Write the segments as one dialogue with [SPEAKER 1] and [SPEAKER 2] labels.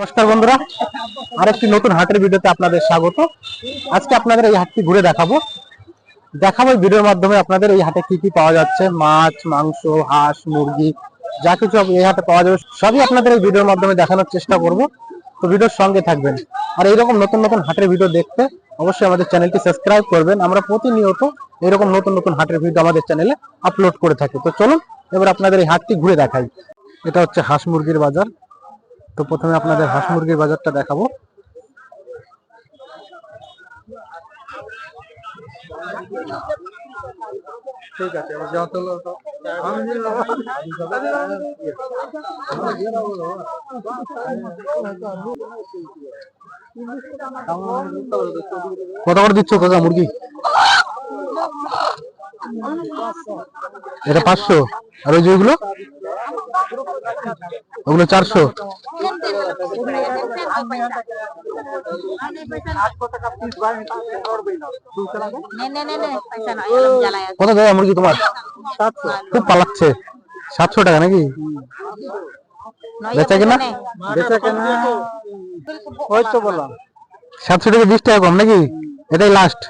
[SPEAKER 1] নমস্কার বন্ধুরা, আরেকটি নতুন হাটের ভিডিওতে আপনাদের স্বাগত। আজকে আপনাদের এই হাটটি ঘুরে দেখাবো এই ভিডিওর মাধ্যমে আপনাদের এই হাটে কি কি পাওয়া যাচ্ছে, মাছ, মাংস, হাঁস, মুরগি, যা কিছু এই হাটে পাওয়া যাবে সবই আপনাদের এই ভিডিওর মাধ্যমে দেখানোর চেষ্টা করব। তো ভিডিওর সঙ্গে থাকবেন। আর এইরকম নতুন নতুন হাটের ভিডিও দেখতে অবশ্যই আমাদের চ্যানেলটি সাবস্ক্রাইব করবেন। আমরা প্রতিনিয়ত এরকম নতুন নতুন হাটের ভিডিও আমাদের চ্যানেলে আপলোড করে থাকি। তো চলুন এবার আপনাদের এই হাটটি ঘুরে দেখাই। এটা হচ্ছে হাঁস মুরগির বাজার। তো প্রথমে আপনাদের হাঁস মুরগির বাজারটা দেখাবো। ঠিক আছে, কত করে দিচ্ছ কাকা মুরগি? এটা 500। আর ওই যেগুলো ওগুলো 400। কত টাকা মুরগি তোমার? 700। খুব পালাচ্ছে। 700 টাকা নাকি? বেচা কেনা হয়তো বললাম 700 টাকা, 20 টাকা কম নাকি? এটাই লাস্ট।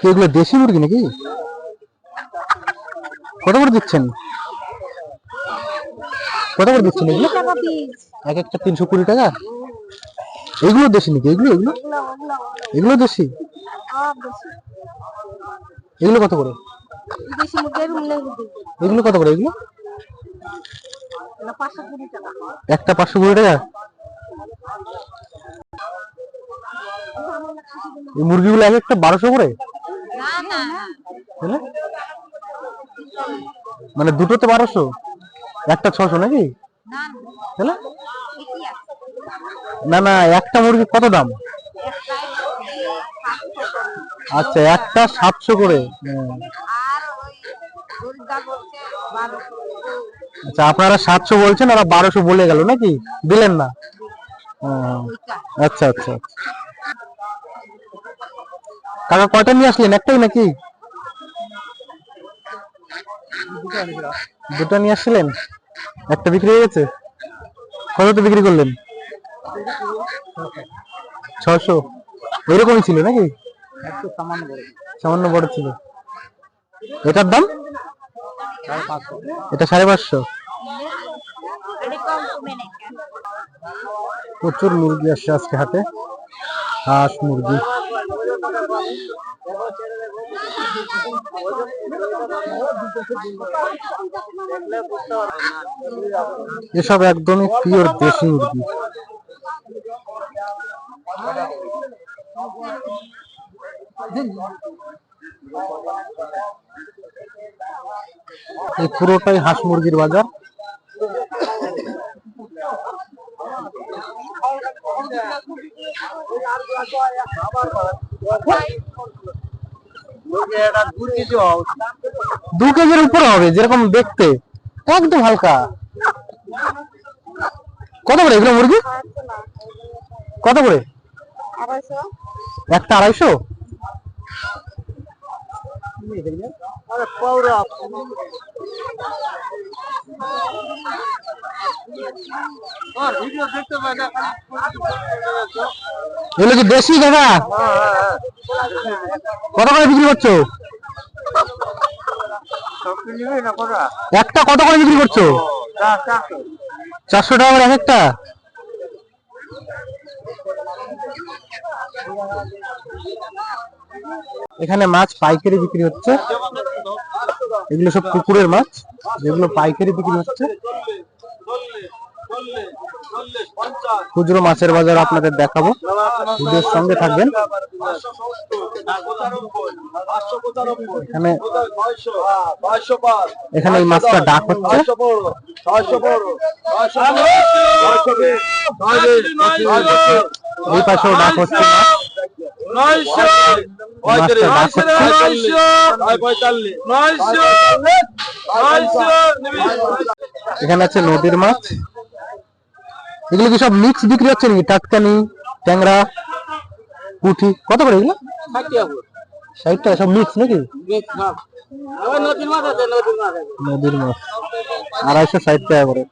[SPEAKER 1] এগুলো দেশি মুরগি নাকি? কত করে দিচ্ছেন? কত করে দিচ্ছেন এগুলো? এক একটা 320 টাকা। এগুলো দেশি নাকি? এগুলো এগুলো এগুলো দেশি? এগুলো কত করে? এগুলো কত করে? এগুলো একটা 520 টাকা। এই মুরগিগুলো এক একটা 1200 করে? মানে দুটোতে 1200, একটা 600 নাকি? না না, একটা মুরগি কত দাম? আচ্ছা, একটা 700 করে। আচ্ছা, আপনারা 700 বলছেন, ওরা 1200 বলে গেল নাকি? দিলেন না? আচ্ছা আচ্ছা। কাকা কয়টা নিয়ে আসলেন? একটাই নাকি? দুটো নিয়ে আসছিলেন, একটা বিক্রি হয়ে গেছে। কততে বিক্রি করলেন? 600। এরকমই ছিল নাকি? সামান্য বড় ছিল। এটার দাম? এটা 550। প্রচুর মুরগি আসছে আজকে হাটে, হাঁস মুরগি। এসব একদমই পিওর দেশি মুরগি। এই পুরোটাই হাঁস মুরগির বাজার। দু কেজির উপরে হবে যেরকম দেখতে, একদম হালকা। কত করে এগুলো মুরগি? কত করে? একটা 250। এগুলো কি দেশি দাদা? কত করে বিক্রি করছো? একটা কত করে বিক্রি করছো? 400 টাকা করে এক একটা। এখানে মাছ পাইকারি বিক্রি হচ্ছে। এগুলো সব পুকুরের মাছ, যেগুলো পাইকারি বিক্রি হচ্ছে। খুচরো মাছের বাজার আপনাদের দেখাবো, ভিডিওর সঙ্গে থাকবেন। এখানে এই মাছটা ডাক হচ্ছে। এই পাশেও ডাক হচ্ছে। এখানে আছে নদীর মাছ। এগুলো কি সব মিক্স বিক্রি হচ্ছে নাকি? টাটকানি, ট্যাংরা, পুঁটি কত করে এগুলো? 60 টাকা সব মিক্স নাকি? নদীর মাছ 260 টাকা করে।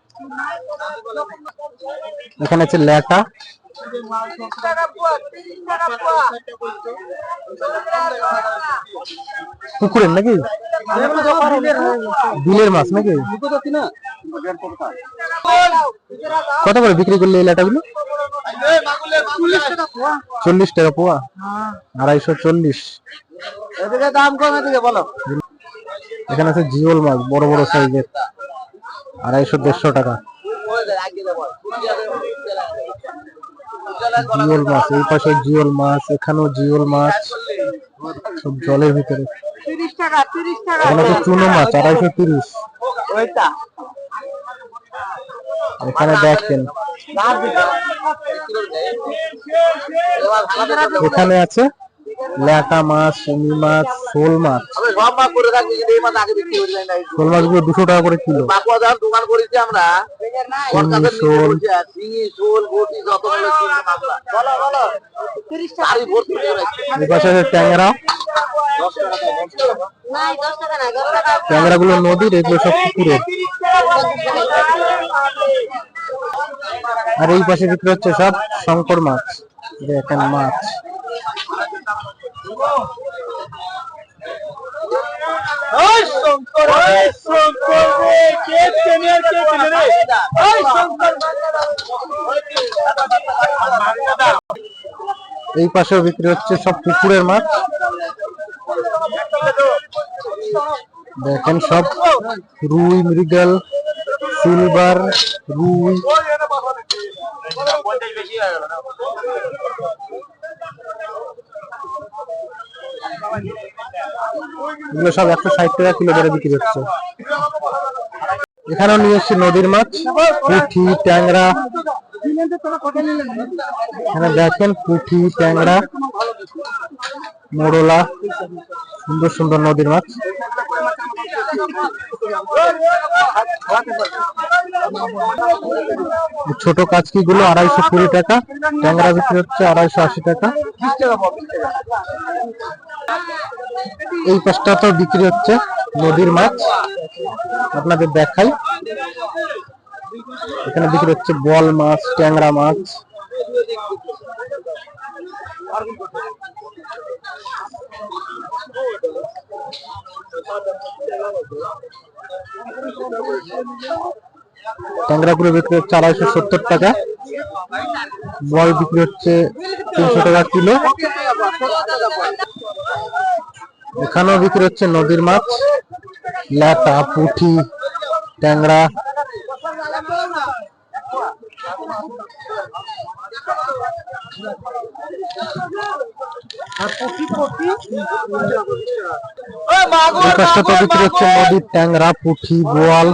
[SPEAKER 1] এখানে আছে ল্যাটা, পুকুরের নাকি? বিলের মাছ নাকি? কত করে বিক্রি করলে এই ল্যাটাগুলো? 40 টাকা পোয়া, 240।
[SPEAKER 2] দাম কম এদিকে বলো।
[SPEAKER 1] এখানে আছে জিওল মাছ বড় বড় সাইজের, 250-150 টাকা। জিওল মাছ, এই পাশে জিওল মাছ, এখানেও জিওল মাছ, সব জলের ভিতরে।
[SPEAKER 2] 30 টাকা 30 টাকা।
[SPEAKER 1] এখানে আছে চুনো মাছ 230। এখানে দেখেন এখানে আছে ল্যাটা মাছ, শিঙি মাছ, শোল মাছ। শোল মাছগুলো 200 টাকা করে কিলো।
[SPEAKER 2] দোকান করেছি আমরা,
[SPEAKER 1] শোল, এই পাশে আছে ট্যাংরা। ট্যাংরা গুলো নদীর, এগুলো সব পুকুরের। আর এই পাশে বিক্রি হচ্ছে সব শঙ্কর মাছ। দেখেন মাছ, এই পাশেও বিক্রি হচ্ছে সব পুকুরের মাছ। দেখেন সব রুই, মৃগেল, সিলভার, রুই। এগুলো সব 160 টাকা কিলো ধরে বিক্রি হচ্ছে। এখানেও নিয়ে এসছি নদীর মাছ, পুঁটি, ট্যাংরা। এখানে দেখেন পুঁটি, ট্যাংরা, মোড়লা, সুন্দর সুন্দর নদীর মাছ। ছোট কাচকি গুলো 220 টাকা, ট্যাংরা বিক্রি হচ্ছে 280 টাকা। এই পাশটা তো বিক্রি হচ্ছে নদীর মাছ, আপনাদের দেখাই। এখানে বিক্রি হচ্ছে বল মাছ, ট্যাংরা মাছ। ট্যাংরা গুলো বিক্রি হচ্ছে 270 টাকা, বল বিক্রি হচ্ছে 300 টাকা কিলো। এখানেও বিক্রি হচ্ছে নদীর মাছ, ল্যাটা, পুঁটি, ট্যাংরা। বিক্রি হচ্ছে নদীর ট্যাংরা, পুঁটি, বোয়াল।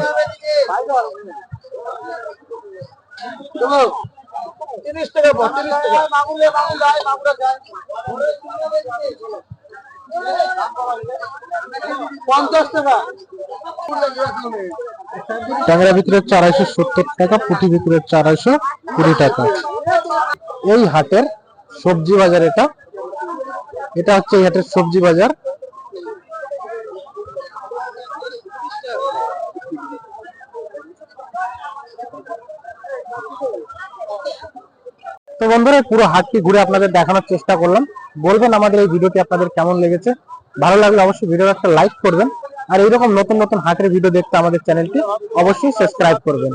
[SPEAKER 1] ট্যাংরা বিক্রি হচ্ছে 270 টাকা, পুঁটি বিক্রি হচ্ছে 220 টাকা। এই হাটের সবজি বাজার এটা, এটা হচ্ছে এই হাটের সবজি বাজার। তো বন্ধুরা, পুরো হাটটি ঘুরে আপনাদের দেখানোর চেষ্টা করলাম। বলবেন আমাদের এই ভিডিওটি আপনাদের কেমন লেগেছে। ভালো লাগলে অবশ্যই ভিডিওটা একটা লাইক করবেন, আর এইরকম নতুন নতুন হাটের ভিডিও দেখতে আমাদের চ্যানেলটি অবশ্যই সাবস্ক্রাইব করবেন।